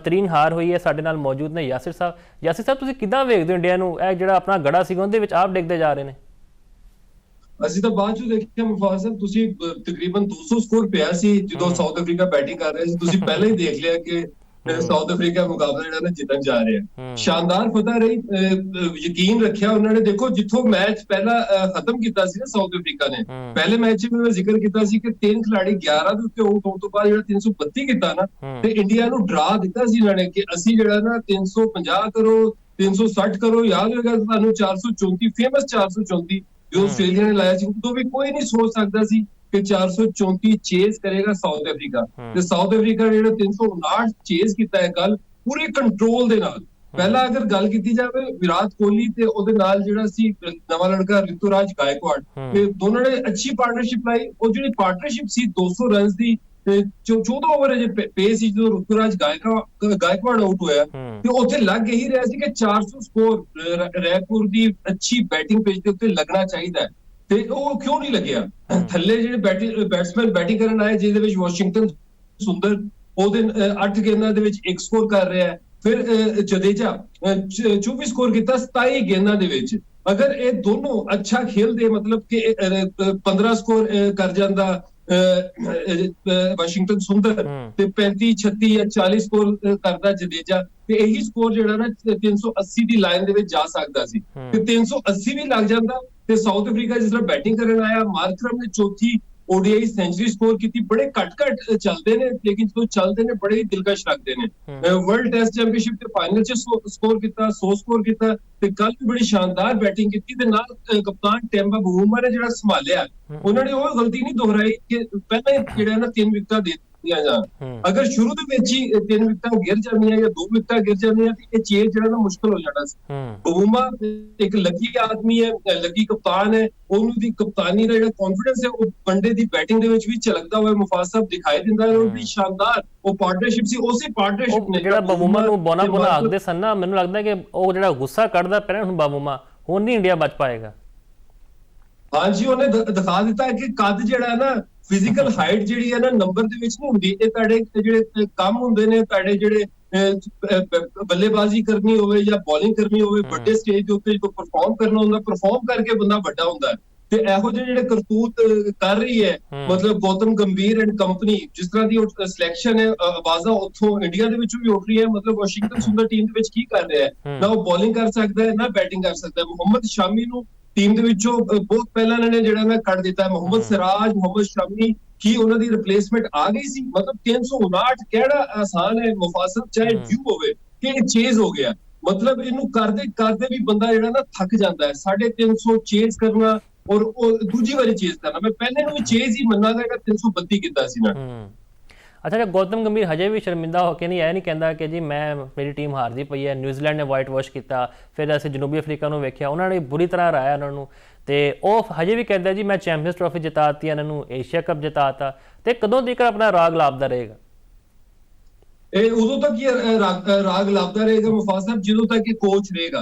ਬਦਤਰੀਨ ਹਾਰ ਹੋਈ ਹੈ। ਸਾਡੇ ਨਾਲ ਮੌਜੂਦ ਨੇ ਯਾਸਿਰ ਸਾਹਿਬ। ਯਾਸਿਰ ਸਾਹਿਬ, ਤੁਸੀਂ ਕਿੱਦਾਂ ਵੇਖਦੇ ਹੋ ਇੰਡੀਆ ਨੂੰ? ਇਹ ਜਿਹੜਾ ਆਪਣਾ ਗੜਾ ਸੀਗਾ ਉਹਦੇ ਵਿੱਚ ਆਪ ਡਿੱਗਦੇ ਜਾ ਰਹੇ ਨੇ। ਅਸੀਂ ਤਾਂ ਬਾਅਦ ਚੋਂ ਦੇਖਿਆ ਮੁਫਾਜ਼ ਸਾਹਿਬ, ਤੁਸੀਂ ਤਕਰੀਬਨ 200 ਸਕੋਰ ਪਿਆ ਸੀ ਜਦੋਂ ਸਾਊਥ ਅਫਰੀਕਾ ਬੈਟਿੰਗ ਕਰ ਰਿਹਾ ਸੀ। ਤੁਸੀਂ ਪਹਿਲਾਂ ਹੀ ਦੇਖ ਲਿਆ ਕਿ ਸਾਊਥ ਅਫਰੀਕਾ ਮੁਕਾਬਲਾ ਜਿਹੜਾ ਨਾ ਜਿੱਤਣ ਜਾ ਰਿਹਾ। ਸ਼ਾਨਦਾਰ ਫਤਹ ਰਹੀ, ਯਕੀਨ ਰੱਖਿਆ ਉਹਨਾਂ ਨੇ। ਦੇਖੋ, ਜਿੱਥੋਂ ਮੈਚ ਪਹਿਲਾਂ ਖਤਮ ਕੀਤਾ ਸੀ ਨਾ ਸਾਊਥ ਅਫਰੀਕਾ ਨੇ, ਪਹਿਲੇ ਮੈਚ ਵਿੱਚ ਮੈਂ ਜ਼ਿਕਰ ਕੀਤਾ ਸੀ ਕਿ 3 ਖਿਡਾਰੀ 11 ਦੇ ਉੱਤੇ ਆਊਟ ਹੋਣ ਤੋਂ ਬਾਅਦ ਜਿਹੜਾ 332 ਕੀਤਾ ਨਾ, ਤੇ ਇੰਡੀਆ ਨੂੰ ਡਰਾ ਦਿੱਤਾ ਸੀ ਇਹਨਾਂ ਨੇ ਕਿ ਅਸੀਂ ਜਿਹੜਾ ਨਾ 350 ਕਰੋ, 360 ਕਰੋ। ਯਾਦ ਹੋਏਗਾ ਤੁਹਾਨੂੰ 434, ਫੇਮਸ 434 ਜੋ ਆਸਟ੍ਰੇਲੀਆ ਨੇ ਲਾਇਆ ਸੀ, ਉਦੋਂ ਵੀ ਕੋਈ ਨਹੀਂ ਸੋਚ ਸਕਦਾ ਸੀ ਕਿ 434 ਚੇਸ ਕਰੇਗਾ ਸਾਊਥ ਅਫਰੀਕਾ। ਤੇ ਸਾਊਥ ਅਫਰੀਕਾ ਜਿਹੜਾ 359 ਚੇਸ ਕੀਤਾ ਹੈ ਕੱਲ ਪੂਰੇ ਕੰਟਰੋਲ ਦੇ ਨਾਲ। ਪਹਿਲਾਂ ਅਗਰ ਗੱਲ ਕੀਤੀ ਜਾਵੇ ਵਿਰਾਟ ਕੋਹਲੀ ਤੇ ਉਹਦੇ ਨਾਲ ਜਿਹੜਾ ਸੀ ਨਵਾਂ ਲੜਕਾ ਰਿਤੂਰਾਜ ਗਾਇਕਵਾੜ, ਤੇ ਦੋਨਾਂ ਨੇ ਅੱਛੀ ਪਾਰਟਨਰਸ਼ਿਪ ਲਾਈ। ਉਹ ਜਿਹੜੀ ਪਾਰਟਨਰਸ਼ਿਪ ਸੀ 200 ਰਨਸ ਦੀ, 14 ਓਵਰ ਅਜੇ ਪੇ ਸੀ ਜਦੋਂ ਰਿਤੂਰਾਜ ਗਾਇਕਵਾੜ ਆਊਟ ਹੋਇਆ, ਤੇ ਉੱਥੇ ਲੱਗ ਇਹੀ ਰਿਹਾ ਸੀ ਕਿ 400 ਸਕੋਰ ਰੈਪੁਰ ਦੀ ਅੱਛੀ ਬੈਟਿੰਗ ਪੇਜ ਦੇ ਉੱਤੇ ਲੱਗਣਾ ਚਾਹੀਦਾ ਹੈ, ਤੇ ਉਹ ਕਿਉਂ ਨਹੀਂ ਲੱਗਿਆ। ਥੱਲੇ ਜਿਹੜੇ ਬੈਟਸਮੈਨ ਬੈਟਿੰਗ ਕਰਨ ਆਏ, ਜਿਹਦੇ ਵਿੱਚ ਵਾਸ਼ਿੰਗਟਨ ਸੁੰਦਰ ਉਹਦੇ 8 ਗੇਂਦਾਂ ਦੇ ਵਿੱਚ 1 ਸਕੋਰ ਕਰ ਰਿਹਾ ਹੈ। ਫਿਰ ਜਡੇਜਾ 24 ਸਕੋਰ ਕੀਤਾ 27 ਗੇਂਦਾਂ ਦੇ ਵਿੱਚ। ਅਗਰ ਇਹ ਦੋਨੋਂ ਅੱਛਾ ਖੇਲਦੇ, ਮਤਲਬ ਕਿ 15 ਸਕੋਰ ਕਰ ਜਾਂਦਾ ਵਾਸ਼ਿੰਗਟਨ ਸੁੰਦਰ, ਤੇ 35, 36 ਜਾਂ 40 ਸਕੋਰ ਕਰਦਾ ਜਡੇਜਾ, ਤੇ ਇਹੀ ਸਕੋਰ ਜਿਹੜਾ ਨਾ 380 ਦੀ ਲਾਈਨ ਦੇ ਵਿੱਚ ਜਾ ਸਕਦਾ ਸੀ। ਤੇ 380 ਵੀ ਲੱਗ ਜਾਂਦਾ। ਤੇ ਸਾਊਥ ਅਫਰੀਕਾ ਜਿਸ ਤਰ੍ਹਾਂ ਬੈਟਿੰਗ ਕਰਨ ਆਇਆ, ਮਾਰਕਰਮ ਨੇ ਚੌਥੀ ODI ਸੈਂਚੁਰੀ ਸਕੋਰ ਕੀਤੀ। ਬੜੇ ਘੱਟ ਚੱਲਦੇ ਨੇ, ਲੇਕਿਨ ਜਦੋਂ ਚੱਲਦੇ ਨੇ ਬੜੇ ਹੀ ਦਿਲਕਸ਼ ਲੱਗਦੇ ਨੇ। ਵਰਲਡ ਟੈਸਟ ਚੈਂਪੀਅਨਸ਼ਿਪ ਦੇ ਫਾਈਨਲ 'ਚ ਸਕੋਰ ਕੀਤਾ, 100 ਸਕੋਰ ਕੀਤਾ, ਤੇ ਕੱਲ ਵੀ ਬੜੀ ਸ਼ਾਨਦਾਰ ਬੈਟਿੰਗ ਕੀਤੀ। ਤੇ ਨਾਲ ਕਪਤਾਨ ਟੈਂਬਾ ਬਵੂਮਾ ਨੇ ਜਿਹੜਾ ਸੰਭਾਲਿਆ, ਉਹਨਾਂ ਨੇ ਉਹ ਗਲਤੀ ਨਹੀਂ ਦੁਹਰਾਈ ਕਿ ਪਹਿਲਾਂ ਜਿਹੜਾ ਨਾ 3 ਵਿਕਟਾਂ ਦੇ ਦਿੱਤੀਆਂ ਜਾਣ। ਅਗਰ ਸ਼ੁਰੂ ਦੇ ਵਿੱਚ ਹੀ 3 ਵਿਕਟਾਂ ਗਿਰ ਜਾਂਦੀਆਂ ਜਾਂ 2 ਵਿਕਟਾਂ ਗਿਰ ਜਾਂਦੀਆਂ ਤੇ ਇਹ ਚੇਜ਼ ਜਿਹੜਾ ਨਾ ਮੁਸ਼ਕਲ ਹੋ ਜਾਣਾ ਸੀ। ਬਵੂਮਾ ਇੱਕ ਲੱਕੀ ਆਦਮੀ ਹੈ, ਲੱਕੀ ਕਪਤਾਨ ਹੈ। ਉਹਨੂੰ ਦੀ ਕਪਤਾਨੀ ਦਾ ਜਿਹੜਾ ਕੌਨਫੀਡੈਂਸ ਹੈ ਉਹ ਵਨਡੇ ਦੀ ਬੈਟਿੰਗ ਦੇ ਵਿੱਚ ਵੀ ਝਲਕਦਾ ਹੋਇਆ ਮੁਫਾਜ਼ ਸਾਹਿਬ ਦਿਖਾਈ ਦਿੰਦਾ ਹੈ। ਉਹ ਵੀ ਸ਼ਾਨਦਾਰ ਉਹ ਪਾਰਟਨਰਸ਼ਿਪ ਸੀ, ਉਸੇ ਪਾਰਟਨਰਸ਼ਿਪ ਨੇ ਜਿਹੜਾ ਬਵੂਮਾ ਨੂੰ ਬੋਨਾ ਆਖਦੇ ਸਨ ਨਾ, ਮੈਨੂੰ ਲੱਗਦਾ ਕਿ ਉਹ ਜਿਹੜਾ ਗੁੱਸਾ ਕੱਢਦਾ ਪਿਆ ਹੁਣ ਬਵੂਮਾ, ਹੁਣ ਨਹੀਂ ਇੰਡੀਆ ਬਚ ਪਾਏਗਾ। ਹਾਂਜੀ, ਉਹਨੇ ਦਿਖਾ ਦਿੱਤਾ ਕਿ ਕੱਦ ਜਿਹੜਾ ਹੈ ਨਾ, ਫਿਜ਼ੀਕਲ ਹਾਈਟ ਜਿਹੜੀ ਹੈ ਨਾ, ਨੰਬਰ ਦੇ ਵਿੱਚ ਨਹੀਂ ਹੁੰਦੀ। ਇਹ ਤੁਹਾਡੇ ਜਿਹੜੇ ਕੰਮ ਹੁੰਦੇ ਨੇ, ਤੁਹਾਡੇ ਜਿਹੜੇ ਬੱਲੇਬਾਜ਼ੀ ਕਰਨੀ ਹੋਵੇ ਜਾਂ ਬੋਲਿੰਗ ਕਰਨੀ ਹੋਵੇ, ਵੱਡੇ ਸਟੇਜ ਦੇ ਉੱਤੇ ਜਦੋਂ ਪਰਫਾਰਮ ਕਰਨਾ ਹੁੰਦਾ, ਪਰਫਾਰਮ ਕਰਕੇ ਬੰਦਾ ਵੱਡਾ ਹੁੰਦਾ ਹੈ। ਤੇ ਇਹੋ ਜਿਹੇ ਜਿਹੜੇ ਕਰਤੂਤ ਕਰ ਰਹੀ ਹੈ, ਮਤਲਬ ਗੌਤਮ ਗੰਭੀਰ ਐਂਡ ਕੰਪਨੀ, ਜਿਸ ਤਰ੍ਹਾਂ ਦੀ ਸਿਲੈਕਸ਼ਨ ਹੈ, ਆਵਾਜ਼ਾਂ ਉੱਥੋਂ ਇੰਡੀਆ ਦੇ ਵਿੱਚੋਂ ਵੀ ਉੱਠ ਰਹੀ ਹੈ। ਮਤਲਬ ਵਾਸ਼ਿੰਗਟਨ ਸੁੰਦਰ ਟੀਮ ਦੇ ਵਿੱਚ ਕੀ ਕਰ ਰਿਹਾ ਹੈ, ਨਾ ਉਹ ਬੋਲਿੰਗ ਕਰ ਸਕਦਾ ਹੈ ਨਾ ਬੈਟਿੰਗ ਕਰ ਸਕਦਾ ਹੈ। ਮੁਹੰਮਦ ਸ਼ਾਮੀ ਨੂੰ ਟੀਮ ਦੇ ਵਿੱਚੋਂ ਬਹੁਤ ਪਹਿਲਾਂ ਇਹਨਾਂ ਨੇ ਜਿਹੜਾ ਨਾ ਕੱਢ ਦਿੱਤਾ। ਮੁਹੰਮਦ ਸਿਰਾਜ, ਮੁਹੰਮਦ ਸ਼ਾਮੀ, ਕੀ ਉਹਨਾਂ ਦੀ ਰਿਪਲੇਸਮੈਂਟ ਆ ਗਈ ਸੀ? ਮਤਲਬ 359 ਕਿਹੜਾ ਆਸਾਨ ਹੈ ਮੁਫਾਸਲ, ਚਾਹੇ ਡਿਊ ਹੋਵੇ ਕਿ ਚੇਜ਼ ਹੋ ਗਿਆ। ਮਤਲਬ ਇਹਨੂੰ ਕਰਦੇ ਕਰਦੇ ਵੀ ਬੰਦਾ ਜਿਹੜਾ ਨਾ ਥੱਕ ਜਾਂਦਾ ਹੈ। 350 ਚੇਜ਼ ਕਰਨਾ ਔਰ ਉਹ ਦੂਜੀ ਵਾਰੀ ਚੇਜ਼ ਕਰਨਾ। ਮੈਂ ਪਹਿਲੇ ਨੂੰ ਵੀ ਚੇਜ਼ ਹੀ ਮੰਨਾਂਗਾ ਕਿ 332 ਕੀਤਾ ਸੀ ਨਾ। ਅੱਛਾ, ਗੌਤਮ ਗੰਭੀਰ ਹਜੇ ਵੀ ਸ਼ਰਮਿੰਦਾ ਹੋ ਕੇ ਨਹੀਂ ਇਹ ਨਹੀਂ ਕਹਿੰਦਾ ਕਿ ਜੀ ਮੇਰੀ ਟੀਮ ਹਾਰਦੀ ਪਈ ਹੈ। ਨਿਊਜ਼ੀਲੈਂਡ ਨੇ ਵਾਈਟ ਵਾਸ਼ ਕੀਤਾ, ਫਿਰ ਅਸੀਂ ਜਨੂਬੀ ਅਫਰੀਕਾ ਨੂੰ ਵੇਖਿਆ, ਉਹਨਾਂ ਨੇ ਬੁਰੀ ਤਰ੍ਹਾਂ ਹਰਾਇਆ ਉਹਨਾਂ ਨੂੰ, ਤੇ ਉਹ ਹਜੇ ਵੀ ਕਹਿੰਦਾ ਜੀ ਮੈਂ ਚੈਂਪੀਅਨਸ ਟਰੋਫੀ ਜਿਤਾਤੀ, ਇਹਨਾਂ ਨੂੰ ਏਸ਼ੀਆ ਕੱਪ ਜਿਤਾਤਾ। ਤੇ ਕਦੋਂ ਤੱਕ ਆਪਣਾ ਰਾਗ ਲਾਪਦਾ ਰਹੇਗਾ? ਇਹ ਉਦੋਂ ਤੱਕ ਹੀ ਰਾਗ ਲਾਪਦਾ ਰਹੇਗਾ ਮੁਫਾਜ਼ ਸਾਹਿਬ, ਜਦੋਂ ਤੱਕ ਇਹ ਕੋਚ ਰਹੇਗਾ।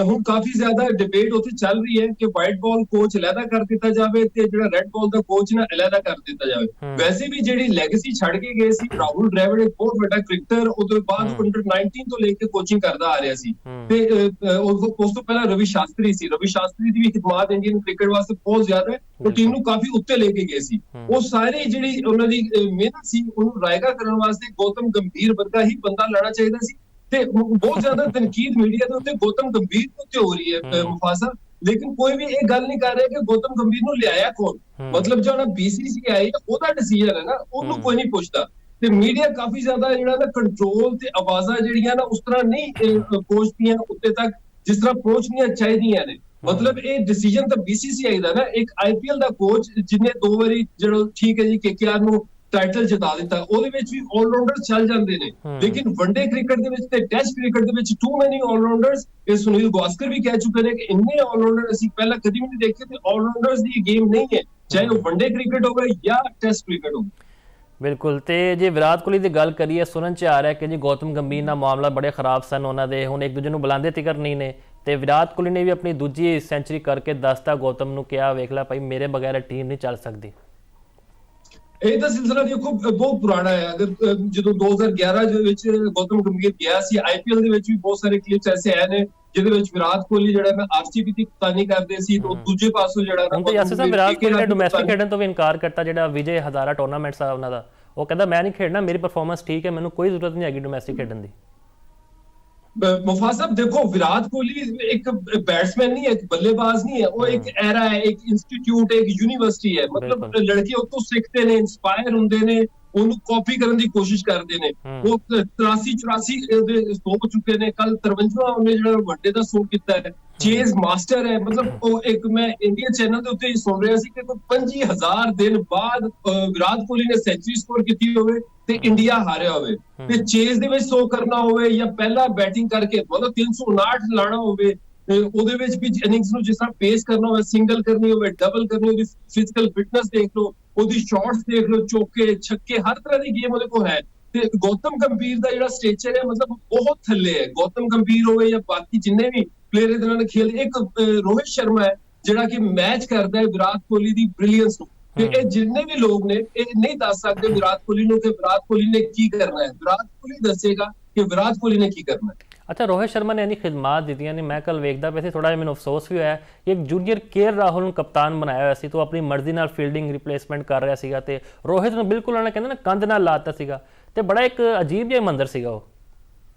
ਹੁਣ ਕਾਫੀ ਜ਼ਿਆਦਾ ਡਿਬੇਟ ਉੱਥੇ ਚੱਲ ਰਹੀ ਹੈ ਕਿ ਵਾਈਟ ਬਾਲ ਕੋਚ ਅਲੱਗਾ ਕਰ ਦਿੱਤਾ ਜਾਵੇ ਤੇ ਜਿਹੜਾ ਰੈੱਡ ਬਾਲ ਦਾ ਕੋਚ ਨਾ ਅਲੱਗਾ ਕਰ ਦਿੱਤਾ ਜਾਵੇ। ਵੈਸੇ ਵੀ ਜਿਹੜੀ ਲੈਗੇਸੀ ਛੱਡ ਕੇ ਗਏ ਸੀ, ਰਾਹੁਲ ਡ੍ਰੈਵਿਡ ਇੱਕ ਬਹੁਤ ਵੱਡਾ ਕ੍ਰਿਕਟਰ, ਉਹਦੇ ਬਾਅਦ ਅੰਡਰ 19 ਤੋਂ ਲੈ ਕੇ ਕੋਚਿੰਗ ਕਰਦਾ ਆ ਰਿਹਾ ਸੀ। ਤੇ ਉਸ ਤੋਂ ਪਹਿਲਾਂ ਰਵੀ ਸ਼ਾਸਤਰੀ ਸੀ। ਰਵੀ ਸ਼ਾਸਤਰੀ ਦੀ ਵੀ ਖਿਦਮਤ ਇੰਡੀਅਨ ਕ੍ਰਿਕਟ ਵਾਸਤੇ ਬਹੁਤ ਜ਼ਿਆਦਾ ਹੈ। ਉਹ ਟੀਮ ਨੂੰ ਕਾਫੀ ਉੱਤੇ ਲੈ ਕੇ ਗਏ ਸੀ। ਉਹ ਸਾਰੀ ਜਿਹੜੀ ਉਹਨਾਂ ਦੀ ਮਿਹਨਤ ਸੀ, ਉਹਨੂੰ ਰਾਇਗਾ ਕਰਨ ਵਾਸਤੇ ਗੌਤਮ ਗੰਭੀਰ ਵਰਗਾ ਹੀ ਬੰਦਾ ਲਾਣਾ ਚਾਹੀਦਾ ਸੀ। ਤੇ ਬਹੁਤ ਜ਼ਿਆਦਾ ਤਨਕੀਦ ਮੀਡੀਆ ਦੇ ਉੱਤੇ ਗੌਤਮ ਗੰਭੀਰ ਦੇ ਉੱਤੇ ਹੋ ਰਹੀ ਹੈ ਮੁਫਾਸਲ, ਲੇਕਿਨ ਕੋਈ ਵੀ ਇਹ ਗੱਲ ਨਹੀਂ ਕਰ ਰਿਹਾ ਕਿ ਗੌਤਮ ਗੰਭੀਰ ਨੂੰ ਲਿਆਇਆ ਕੌਣ। ਮਤਲਬ ਜਿਹੜਾ BCCI ਉਹਦਾ ਡਿਸੀਜਨ ਹੈ ਨਾ, ਉਹਨੂੰ ਕੋਈ ਨਹੀਂ ਪੁੱਛਦਾ। ਤੇ ਮੀਡੀਆ ਕਾਫੀ ਜ਼ਿਆਦਾ ਜਿਹੜਾ ਨਾ ਕੰਟਰੋਲ ਤੇ ਆਵਾਜ਼ਾਂ ਜਿਹੜੀਆਂ ਨਾ ਉਸ ਤਰ੍ਹਾਂ ਨਹੀਂ ਪਹੁੰਚਦੀਆਂ ਉੱਤੇ ਤੱਕ ਜਿਸ ਤਰ੍ਹਾਂ ਪਹੁੰਚਣੀਆਂ ਚਾਹੀਦੀਆਂ ਨੇ। ਮਤਲਬ ਇਹ ਡਿਸੀਜਨ ਤਾਂ BCCI ਦਾ ਨਾ। ਇੱਕ IPL ਦਾ ਕੋਚ ਜਿਹਨੇ 2 ਵਾਰੀ ਜਿਹੜਾ ਠੀਕ ਹੈ ਜੀ KKR ਨੂੰ ਟਾਈਟਲ ਜਿਤਾ ਦਿੱਤਾ, ਉਹਦੇ ਵਿੱਚ ਵੀ ਆਲਰਾਊਂਡਰ ਚੱਲ ਜਾਂਦੇ ਨੇ। ਲੇਕਿਨ ਵਨਡੇ ਕ੍ਰਿਕਟ ਦੇ ਵਿੱਚ ਤੇ ਟੈਸਟ ਕ੍ਰਿਕਟ ਦੇ ਵਿੱਚ ਟੂ ਮੈਨੀ ਆਲਰਾਊਂਡਰਸ। ਇਹ ਸੁਨੀਲ ਗਾਵਸਕਰ ਵੀ ਕਹਿ ਚੁੱਕੇ ਨੇ ਕਿ ਇੰਨੇ ਆਲਰਾਊਂਡਰ ਅਸੀਂ ਪਹਿਲਾਂ ਕਦੀ ਵੀ ਨਹੀਂ ਦੇਖੇ। ਤੇ ਆਲਰਾਊਂਡਰਸ ਦੀ ਗੇਮ ਨਹੀਂ ਹੈ, ਚਾਹੇ ਉਹ ਵਨਡੇ ਕ੍ਰਿਕਟ ਹੋਵੇ ਜਾਂ ਟੈਸਟ ਕ੍ਰਿਕਟ ਹੋਵੇ। ਬਿਲਕੁਲ। ਤੇ ਜੇ ਵਿਰਾਟ ਕੋਹਲੀ ਦੀ ਗੱਲ ਕਰੀਏ, ਸੁਣਨ 'ਚ ਆ ਰਿਹਾ ਕਿ ਜੀ ਗੌਤਮ ਗੰਭੀਰ ਨਾਲ ਮਾਮਲਾ ਬੜੇ ਖਰਾਬ ਸਨ ਉਹਨਾਂ ਦੇ, ਹੁਣ ਇੱਕ ਦੂਜੇ ਨੂੰ ਬੁਲਾਉਂਦੇ ਤਿਕਰ ਨਹੀਂ ਨੇ। ਤੇ ਵਿਰਾਟ ਕੋਹਲੀ ਨੇ ਵੀ ਆਪਣੀ ਦੂਜੀ ਸੈਂਚੁਰੀ ਕਰਕੇ ਦੱਸਤਾ ਗੌਤਮ ਨੂੰ, ਕਿਹਾ ਵੇਖ ਲੈ ਭਾਈ ਮੇਰੇ ਬਗੈਰ ਟੀਮ ਨਹੀਂ ਚੱਲ ਸਕਦੀ। ਇਹ ਤਾਂ ਸਿਲਸਿਲਾ ਦੇਖੋ ਬਹੁਤ ਪੁਰਾਣਾ ਹੈ। ਅਗਰ ਜਦੋਂ 2011 ਦੇ ਵਿੱਚ ਗੌਤਮ ਗੰਭੀਰ ਗਿਆ ਸੀ ਆਈਪੀਐਲ ਦੇ ਵਿੱਚ ਵੀ ਬਹੁਤ ਸਾਰੇ ਕਲਿੱਪਸ ਐਸੇ ਆਏ ਨੇ ਜਿਹਦੇ ਵਿੱਚ ਵਿਰਾਟ ਕੋਹਲੀ ਜਿਹੜਾ ਨਾ ਆਰਸੀਬੀ ਦੀ ਕਪਤਾਨੀ ਕਰਦੇ ਸੀ ਤੇ ਦੂਜੇ ਪਾਸੋਂ ਜਿਹੜਾ ਨਾ ਹੁਣ ਤਾਂ ਯਾਸਰ ਸਾਹਿਬ ਵਿਰਾਟ ਕੋਹਲੀ ਨੇ ਡੋਮੈਸਟਿਕ ਖੇਡਣ ਤੋਂ ਵੀ ਇਨਕਾਰ ਕਰਤਾ, ਜਿਹੜਾ ਵਿਜੇ ਹਜ਼ਾਰਾ ਟੂਰਨਾਮੈਂਟਸ ਆ ਉਹਨਾਂ ਦਾ, ਉਹ ਕਹਿੰਦਾ ਮੈਂ ਨਹੀਂ ਖੇਡਣਾ, ਮੇਰੀ ਪਰਫਾਰਮੈਂਸ ਠੀਕ ਹੈ, ਮੈਨੂੰ ਕੋਈ ਜ਼ਰੂਰਤ ਨਹੀਂ ਹੈਗੀ ਡੋਮੈਸਟਿਕ ਖੇਡਣ ਦੀ। मुफा साहब देखो, विराट कोहली एक बैट्समैन नहीं है, एक बल्लेबाज नहीं है, वो एक एरा है, एक इंस्टीट्यूट, एक यूनिवर्सिटी है। मतलब लड़के उतो सीखते ने, इंस्पायर होंदे ने, ਉਹਨੂੰ ਕਾਪੀ ਕਰਨ ਦੀ ਕੋਸ਼ਿਸ਼ ਕਰਦੇ ਨੇ। ਉਹ 83-84 ਦੇ 100 ਹੋ ਚੁੱਕੇ ਨੇ, ਕੱਲ 53ਵਾਂ ਉਹਨੇ ਜਿਹੜਾ ਵੱਡੇ ਦਾ 100 ਕੀਤਾ ਹੈ। ਚੇਜ਼ ਮਾਸਟਰ ਹੈ। ਮਤਲਬ ਉਹ ਇੱਕ ਮੈਂ ਇੰਡੀਅਨ ਚੈਨਲ ਦੇ ਉੱਤੇ ਸੁਣ ਰਿਹਾ ਸੀ ਕਿ ਕੋਈ 25000 ਦਿਨ ਬਾਅਦ ਵਿਰਾਟ ਕੋਹਲੀ ਨੇ ਸੈਂਚੁਰੀ ਸਕੋਰ ਕੀਤੀ ਹੋਵੇ ਤੇ ਇੰਡੀਆ ਹਾਰਿਆ ਹੋਵੇ, ਤੇ ਚੇਜ਼ ਦੇ ਵਿੱਚ 100 ਕਰਨਾ ਹੋਵੇ ਜਾਂ ਪਹਿਲਾਂ ਬੈਟਿੰਗ ਕਰਕੇ ਮਤਲਬ 359 ਲਾਣਾ ਹੋਵੇ, ਉਹਦੇ ਵਿੱਚ ਵੀ ਇਨਿੰਗਸ ਨੂੰ ਜਿਸ ਤਰ੍ਹਾਂ ਪੇਸ ਕਰਨਾ ਹੋਵੇ, ਸਿੰਗਲ ਕਰਨੀ ਹੋਵੇ, ਡਬਲ ਕਰਨੀ ਹੋਵੇ, ਫਿਜ਼ੀਕਲ ਫਿਟਨੈਸ ਦੇਖ ਲਓ, ਉਹਦੀ ਸ਼ਾਟਸ ਦੇਖ ਲਓ, ਚੌਕੇ ਛੱਕੇ ਹਰ ਤਰ੍ਹਾਂ ਦੀ ਗੇਮ ਉਹਦੇ ਕੋਲ ਹੈ। ਤੇ ਗੌਤਮ ਗੰਭੀਰ ਦਾ ਜਿਹੜਾ ਸਟੇਚਰ ਹੈ ਮਤਲਬ ਬਹੁਤ ਥੱਲੇ ਹੈ। ਗੌਤਮ ਗੰਭੀਰ ਹੋਵੇ ਜਾਂ ਬਾਕੀ ਜਿੰਨੇ ਵੀ ਪਲੇਅਰ ਇਹਦੇ ਨਾਲ ਖੇਲਦੇ, ਇੱਕ ਰੋਹਿਤ ਸ਼ਰਮਾ ਹੈ ਜਿਹੜਾ ਕਿ ਮੈਚ ਕਰਦਾ ਹੈ ਵਿਰਾਟ ਕੋਹਲੀ ਦੀ ਬ੍ਰਿਲੀਅੰਸ ਨੂੰ। ਤੇ ਇਹ ਜਿੰਨੇ ਵੀ ਲੋਕ ਨੇ ਇਹ ਨਹੀਂ ਦੱਸ ਸਕਦੇ ਵਿਰਾਟ ਕੋਹਲੀ ਨੂੰ ਕਿ ਵਿਰਾਟ ਕੋਹਲੀ ਨੇ ਕੀ ਕਰਨਾ ਹੈ। ਵਿਰਾਟ ਕੋਹਲੀ ਦੱਸੇਗਾ ਕਿ ਵਿਰਾਟ ਕੋਹਲੀ ਨੇ ਕੀ ਕਰਨਾ ਹੈ। ਅੱਛਾ, ਰੋਹਿਤ ਸ਼ਰਮਾ ਨੇ ਇੰਨੀ ਖਿਦਮਾਤ ਦਿੱਤੀਆਂ ਨੇ, ਮੈਂ ਕੱਲ ਵੇਖਦਾ ਪਿਆ ਸੀ, ਥੋੜਾ ਜਿਹਾ ਮੈਨੂੰ ਅਫਸੋਸ ਵੀ ਹੋਇਆ ਕਿ ਇੱਕ ਜੂਨੀਅਰ ਕੇਐਲ ਰਾਹੁਲ ਨੂੰ ਕਪਤਾਨ ਬਣਾਇਆ ਹੋਇਆ ਸੀ, ਤੋ ਆਪਣੀ ਮਰਜ਼ੀ ਨਾਲ ਫੀਲਡਿੰਗ ਰਿਪਲੇਸਮੈਂਟ ਕਰ ਰਿਹਾ ਸੀਗਾ ਤੇ ਰੋਹਿਤ ਨੂੰ ਬਿਲਕੁਲ ਉਹਨਾਂ ਨੇ ਕਹਿੰਦੇ ਨਾ ਕੰਧ ਨਾਲ ਲਾਤਾ ਸੀਗਾ, ਤੇ ਬੜਾ ਇੱਕ ਅਜੀਬ ਜਿਹਾ ਮੰਜ਼ਰ ਸੀਗਾ ਉਹ।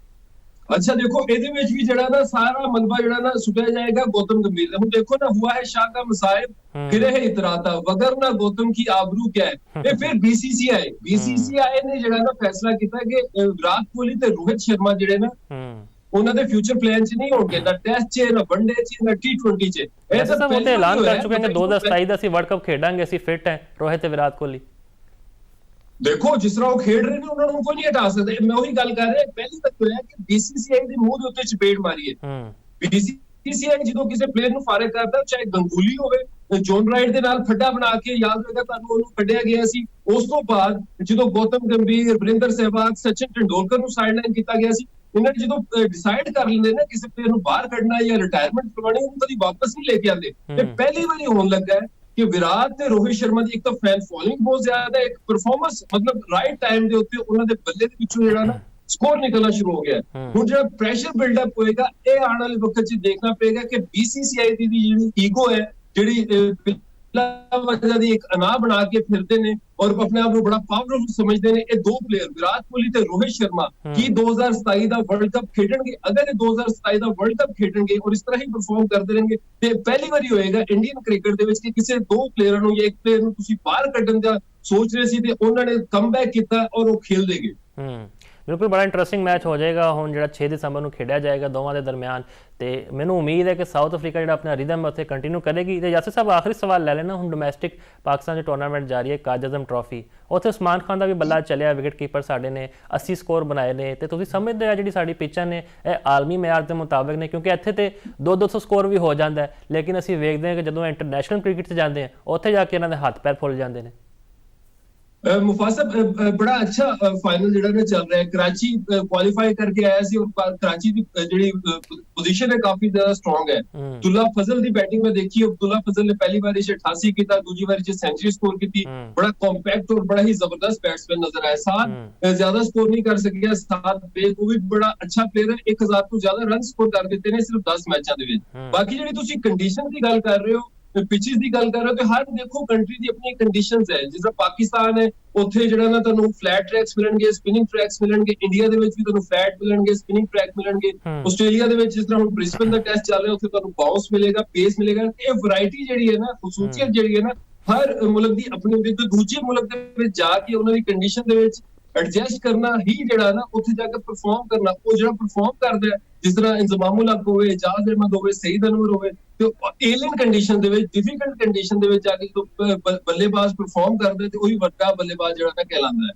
अच्छा देखो, ਇਹਦੇ ਵਿੱਚ ਵੀ ਜਿਹੜਾ ਨਾ ਸਾਰਾ ਮਲਬਾ ਜਿਹੜਾ ਨਾ ਸੁਟਿਆ ਜਾਏਗਾ ਗੌਤਮ ਗੰਭੀਰ ਦਾ। ਹੁਣ ਦੇਖੋ ਨਾ, हुआ है शाह का मसाइब फिर है इतराता, वगरना गौतम की आबरू क्या है। ਇਹ ਫਿਰ बीसीसीआई ਨੇ ਜਿਹੜਾ ਨਾ ਫੈਸਲਾ ਕੀਤਾ ਕਿ ਵਿਰਾਟ ਕੋਹਲੀ ਤੇ ਰੋਹਿਤ ਸ਼ਰਮਾ ਜਿਹੜੇ ਨਾ ਉਹਨਾਂ ਦੇ ਫਿਊਚਰ ਪਲਾਨ 'ਚ ਨਹੀਂ ਹੋਣਗੇ, ਨਾ ਟੈਸਟ 'ਚ, ਨਾ ਵਨਡੇ 'ਚ, ਨਾ T20 'ਚ। ਇਹ ਤਾਂ ਉਹ ਤੇ ਐਲਾਨ ਕਰ ਚੁੱਕੇ ਨੇ 2027 ਦਾ ਅਸੀਂ ਵਰਲਡ ਕੱਪ ਖੇਡਾਂਗੇ, ਅਸੀਂ ਫਿੱਟ ਹੈ ਰੋਹਿਤ ਤੇ ਵਿਰਾਟ ਕੋਹਲੀ। ਦੇਖੋ ਜਿਸ ਤਰ੍ਹਾਂ ਉਹ ਖੇਡ ਰਹੇ ਨੇ ਉਹਨਾਂ ਨੂੰ ਕੋਈ ਨਹੀਂ ਹਟਾ ਸਕਦੇ। ਮੈਂ ਉਹੀ ਗੱਲ ਕਰ ਰਿਹਾ, ਪਹਿਲੀ ਤੱਕ ਹੋਇਆ ਕਿ BCCI ਦੇ ਮੂੰਹ ਦੇ ਉੱਤੇ ਚਪੇੜ ਮਾਰੀ ਹੈ। BCCI ਜਦੋਂ ਕਿਸੇ ਪਲੇਅਰ ਨੂੰ ਫਾਰਿਗ ਕਰਦਾ, ਚਾਹੇ ਗੰਗੂਲੀ ਹੋਵੇ, ਜੌਨ ਰਾਈਟ ਦੇ ਨਾਲ ਖੱਡਾ ਬਣਾ ਕੇ, ਯਾਦ ਹੋਏਗਾ ਤੁਹਾਨੂੰ, ਉਹਨੂੰ ਕੱਢਿਆ ਗਿਆ ਸੀ। ਉਸ ਤੋਂ ਬਾਅਦ ਜਦੋਂ ਗੌਤਮ ਗੰਭੀਰ, ਵਰਿੰਦਰ ਸਹਿਵਾਗ, ਸਚਿਨ ਤੇਂਦੁਲਕਰ ਨੂੰ ਸਾਈਡਲਾਈਨ ਕੀਤਾ ਗਿਆ ਸੀ। ਇਹਨਾਂ ਨੇ ਜਦੋਂ ਡਿਸਾਈਡ ਕਰ ਲੈਂਦੇ ਨਾ ਕਿਸੇ ਪਲੇਅਰ ਨੂੰ ਬਾਹਰ ਕੱਢਣਾ ਜਾਂ ਰਿਟਾਇਰਮੈਂਟ ਕਰਵਾਉਣੀ, ਉਹਨੂੰ ਕਦੀ ਵਾਪਸ ਨਹੀਂ ਲੈ ਕੇ ਆਉਂਦੇ। ਤੇ ਪਹਿਲੀ ਵਾਰੀ ਹੋਣ ਲੱਗਾ ਹੈ ਕਿ ਵਿਰਾਟ ਤੇ ਰੋਹਿਤ ਸ਼ਰਮਾ ਦੀ ਇੱਕ ਤਾਂ ਫੈਨ ਫੋਲੋਇੰਗ ਬਹੁਤ ਜ਼ਿਆਦਾ ਹੈ, ਇੱਕ ਪਰਫਾਰਮੈਂਸ ਮਤਲਬ ਰਾਈਟ ਟਾਈਮ ਦੇ ਉੱਤੇ ਉਹਨਾਂ ਦੇ ਬੱਲੇ ਦੇ ਵਿੱਚੋਂ ਜਿਹੜਾ ਨਾ ਸਕੋਰ ਨਿਕਲਣਾ ਸ਼ੁਰੂ ਹੋ ਗਿਆ। ਹੁਣ ਜਿਹੜਾ ਪ੍ਰੈਸ਼ਰ ਬਿਲਡਅਪ ਹੋਏਗਾ, ਇਹ ਆਉਣ ਵਾਲੇ ਵਕਤ 'ਚ ਦੇਖਣਾ ਪਏਗਾ ਕਿ BCCI ਦੀ ਜਿਹੜੀ ਈਗੋ ਹੈ, ਜਿਹੜੀ ਵਜ੍ਹਾ ਦੀ ਇੱਕ ਅਨਾਹ ਬਣਾ ਕੇ ਫਿਰਦੇ ਨੇ ਔਰ ਆਪਣੇ ਆਪ ਨੂੰ ਬੜਾ ਪਾਵਰਫੁਲ ਸਮਝਦੇ ਨੇ, ਇਹ ਦੋ ਪਲੇਅਰ ਵਿਰਾਟ ਕੋਹਲੀ ਤੇ ਰੋਹਿਤ ਸ਼ਰਮਾ ਕੀ 2027 ਦਾ ਵਰਲਡ ਕੱਪ ਖੇਡਣਗੇ? ਅਗਰ ਇਹ 2027 ਦਾ ਵਰਲਡ ਕੱਪ ਖੇਡਣਗੇ ਔਰ ਇਸ ਤਰ੍ਹਾਂ ਹੀ ਪਰਫਾਰਮ ਕਰਦੇ ਰਹਿਣਗੇ ਤੇ ਪਹਿਲੀ ਵਾਰੀ ਹੋਏਗਾ ਇੰਡੀਅਨ ਕ੍ਰਿਕਟ ਦੇ ਵਿੱਚ ਕਿ ਕਿਸੇ ਦੋ ਪਲੇਅਰਾਂ ਨੂੰ ਜਾਂ ਇੱਕ ਪਲੇਅਰ ਨੂੰ ਤੁਸੀਂ ਬਾਹਰ ਕੱਢਣ ਦਾ ਸੋਚ ਰਹੇ ਸੀ ਤੇ ਉਹਨਾਂ ਨੇ ਕਮਬੈਕ ਕੀਤਾ ਔਰ ਉਹ ਖੇਲਦੇ ਗਏ। ਬਿਲਕੁਲ ਬੜਾ ਇੰਟਰਸਟਿੰਗ ਮੈਚ ਹੋ ਜਾਏਗਾ ਹੁਣ, ਜਿਹੜਾ 6 ਦਸੰਬਰ ਨੂੰ ਖੇਡਿਆ ਜਾਏਗਾ ਦੋਵਾਂ ਦੇ ਦਰਮਿਆਨ, ਤੇ ਮੈਨੂੰ ਉਮੀਦ ਹੈ ਕਿ ਸਾਊਥ ਅਫਰੀਕਾ ਜਿਹੜਾ ਆਪਣਾ ਰਿਦਮ ਉੱਥੇ ਕੰਟੀਨਿਊ ਕਰੇਗੀ। ਤੇ ਯਾਸਰ ਸਾਹਿਬ ਆਖਰੀ ਸਵਾਲ ਲੈ ਲੈਣਾ, ਹੁਣ ਡੋਮੈਸਟਿਕ ਪਾਕਿਸਤਾਨ 'ਚ ਟੂਰਨਾਮੈਂਟ ਜਾਰੀ ਹੈ, ਕਾਜ-ਏ-ਆਜ਼ਮ ਟਰਾਫੀ, ਉੱਥੇ ਉਸਮਾਨ ਖਾਨ ਦਾ ਵੀ ਬੱਲਾ ਚੱਲਿਆ, ਵਿਕਟ ਕੀਪਰ ਸਾਡੇ ਨੇ 80 ਸਕੋਰ ਬਣਾਏ ਨੇ, ਤੇ ਤੁਸੀਂ ਸਮਝਦੇ ਆ ਜਿਹੜੀ ਸਾਡੀ ਪਿੱਚਾਂ ਨੇ ਇਹ ਆਲਮੀ ਮਿਆਰ ਦੇ ਮੁਤਾਬਕ ਨੇ? ਕਿਉਂਕਿ ਇੱਥੇ ਤੇ 200 ਸਕੋਰ ਵੀ ਹੋ ਜਾਂਦਾ ਹੈ, ਲੇਕਿਨ ਅਸੀਂ ਵੇਖਦੇ ਹਾਂ ਕਿ ਜਦੋਂ ਇੰਟਰਨੈਸ਼ਨਲ ਕ੍ਰਿਕਟ 'ਚ ਜਾਂਦੇ ਆ ਉੱਥੇ ਜਾ ਕੇ ਇਹਨਾਂ ਦੇ ਹੱਥ ਪੈਰ ਫੁੱਲ ਜਾਂਦੇ ਨੇ। मुफासब बड़ा अच्छा फाइनल ਜਿਹੜਾ ਨੇ ਚੱਲ ਰਿਹਾ ਹੈ। ਕਰਾਚੀ ਕੁਆਲੀਫਾਈ ਕਰਕੇ ਆਇਆ ਸੀ ਔਰ ਕਰਾਚੀ ਦੀ ਜਿਹੜੀ ਪੋਜੀਸ਼ਨ ਹੈ ਕਾਫੀ ਜ਼ਿਆਦਾ ਸਟਰੋਂਗ ਹੈ। ਅਬਦੁੱਲਾ ਫਜ਼ਲ ਦੀ ਬੈਟਿੰਗ ਮੈਂ ਦੇਖੀ, ਅਬਦੁੱਲਾ ਫਜ਼ਲ ਨੇ ਪਹਿਲੀ ਵਾਰੀ 'ਚ 88 ਕੀਤਾ, ਦੂਜੀ ਵਾਰੀ 'ਚ ਸੈਂਚੁਰੀ ਸਕੋਰ ਕੀਤੀ। ਬੜਾ ਕੰਪੈਕਟ ਔਰ ਬੜਾ ਹੀ ਜ਼ਬਰਦਸਤ ਬੈਟਸਮੈਨ ਨਜ਼ਰ ਆਇਆ। ਸਾथ ਜ਼ਿਆਦਾ ਸਕੋਰ ਨਹੀਂ ਕਰ ਸਕਿਆ, ਸਾथ ਬੇਗ ਉਹ ਵੀ ਬੜਾ ਅੱਛਾ ਪਲੇਅਰ ਹੈ, 1000 ਤੋਂ ਜ਼ਿਆਦਾ ਰਨ ਸਕੋਰ ਕਰ ਦਿੱਤੇ ਨੇ ਸਿਰਫ 10 ਮੈਚਾਂ ਦੇ ਵਿੱਚ। ਬਾਕੀ ਜਿਹੜੀ ਤੁਸੀਂ ਕੰਡੀਸ਼ਨ ਦੀ ਗੱਲ ਕਰ ਰਹੇ ਹੋ, ਪਿਚਿਸ ਦੀ ਗੱਲ ਕਰ ਰਹੇ ਹੋ, ਤੇ ਹਰ ਦੇਖੋ ਕੰਟਰੀ ਦੀ ਆਪਣੀ ਕੰਡੀਸ਼ਨਸ ਹੈ। ਜਿਸ ਤਰ੍ਹਾਂ ਪਾਕਿਸਤਾਨ ਹੈ, ਉੱਥੇ ਜਿਹੜਾ ਨਾ ਤੁਹਾਨੂੰ ਫਲੈਟ ਟਰੈਕਸ ਮਿਲਣਗੇ, ਸਪਿਨਿੰਗ ਟਰੈਕਸ ਮਿਲਣਗੇ। ਇੰਡੀਆ ਦੇ ਵਿੱਚ ਵੀ ਤੁਹਾਨੂੰ ਫਲੈਟ ਮਿਲਣਗੇ, ਸਪਿਨਿੰਗ ਟਰੈਕ ਮਿਲਣਗੇ। ਆਸਟ੍ਰੇਲੀਆ ਦੇ ਵਿੱਚ ਜਿਸ ਤਰ੍ਹਾਂ ਹੁਣ ਬ੍ਰਿਸਬਨ ਦਾ ਟੈਸਟ ਚੱਲ ਰਿਹਾ, ਉੱਥੇ ਤੁਹਾਨੂੰ ਬਾਉਂਸ ਮਿਲੇਗਾ, ਪੇਸ ਮਿਲੇਗਾ। ਇਹ ਵੈਰਾਈਟੀ ਜਿਹੜੀ ਹੈ ਨਾ, ਖੂਬਸੂਰਤ ਜਿਹੜੀ ਹੈ ਨਾ, ਹਰ ਮੁਲਕ ਦੀ ਆਪਣੀ ਹੁੰਦੀ ਹੈ। ਦੂਜੇ ਮੁਲਕ ਦੇ ਵਿੱਚ ਜਾ ਕੇ ਉਹਨਾਂ ਦੀ ਕੰਡੀਸ਼ਨ ਦੇ ਵਿੱਚ ਐਡਜਸਟ ਕਰਨਾ ਹੀ ਜਿਹੜਾ ਨਾ, ਉੱਥੇ ਜਾ ਕੇ ਪਰਫਾਰਮ ਕਰਨਾ, ਉਹ ਜਿਹੜਾ ਪਰਫਾਰਮ ਕਰਦਾ ਹੈ, ਜਿਸ ਤਰ੍ਹਾਂ ਇੰਜ਼ਮਾਮੁਲ ਹਕ ਹੋਵੇ, ਇਜਾਜ਼ ਅਹਿਮਦ ਹੋਵੇ, ਸਈਦ ਅਨਵਰ ਹੋਵੇ, ਤੇ ਏਲੀਅਨ ਕੰਡੀਸ਼ਨ ਦੇ ਵਿੱਚ, ਡਿਫਿਕਲਟ ਕੰਡੀਸ਼ਨ ਦੇ ਵਿੱਚ ਜਾ ਕੇ ਬੱਲੇਬਾਜ਼ ਪਰਫਾਰਮ ਕਰਦੇ ਤੇ ਉਹੀ ਵੱਡਾ ਬੱਲੇਬਾਜ਼ ਜਿਹੜਾ ਨਾ ਕਹਿਲਾਂਦਾ ਹੈ।